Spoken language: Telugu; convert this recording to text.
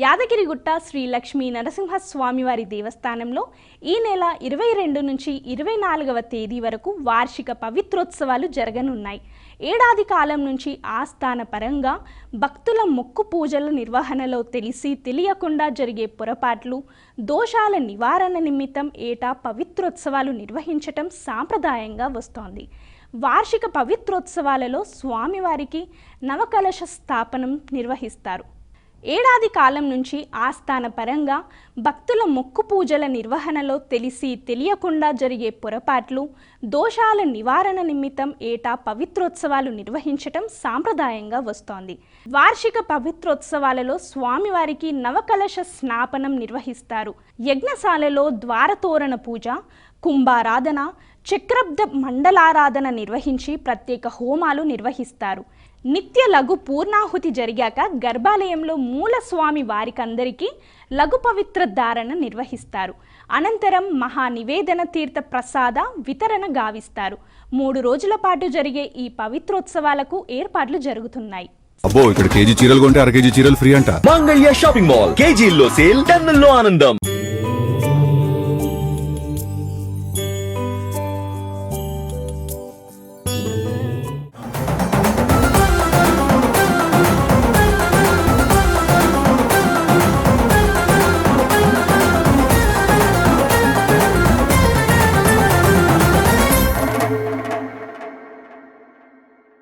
యాదగిరిగుట్ట శ్రీ లక్ష్మీ నరసింహస్వామివారి దేవస్థానంలో ఈ నెల 22 నుంచి 24వ తేదీ వరకు వార్షిక పవిత్రోత్సవాలు జరగనున్నాయి. ఏడాది కాలం నుంచి ఆస్థాన పరంగా భక్తుల మొక్కు పూజల నిర్వహణలో తెలియకుండా జరిగే పొరపాట్లు, దోషాల నివారణ నిమిత్తం ఏటా పవిత్రోత్సవాలు నిర్వహించటం సాంప్రదాయంగా వస్తోంది. వార్షిక పవిత్రోత్సవాలలో స్వామివారికి నవకలశ స్థాపనం నిర్వహిస్తారు. ఏడాది కాలం నుంచి ఆస్థాన పరంగా భక్తుల మొక్కు పూజల నిర్వహణలో తెలియకుండా జరిగే పొరపాట్లు, దోషాల నివారణ నిమిత్తం ఏటా పవిత్రోత్సవాలు నిర్వహించటం సాంప్రదాయంగా వస్తోంది. వార్షిక పవిత్రోత్సవాలలో స్వామివారికి నవకలశ స్నాపనం నిర్వహిస్తారు. యజ్ఞశాలలో ద్వారతోరణ పూజ, కుంభారాధన, చక్రబ్ద మండలారాధన నిర్వహించి ప్రత్యేక హోమాలు నిర్వహిస్తారు. నిత్య లఘు పూర్ణాహుతి జరిగాక గర్భాలయంలో మూలస్వామి వారికందరికీ లఘు పవిత్ర ధారణ నిర్వహిస్తారు. అనంతరం మహానివేదన తీర్థ ప్రసాద వితరణ గావిస్తారు. 3 రోజుల పాటు జరిగే ఈ పవిత్రోత్సవాలకు ఏర్పాట్లు జరుగుతున్నాయి. అబ్బో, ఇక్కడ కేజీ చీరలు కొంటే అర కేజీ చీరలు ఫ్రీ అంట. మంగళ్య షాపింగ్ మాల్ కేజీల్లో సేల్, టన్నుల్లో ఆనందం.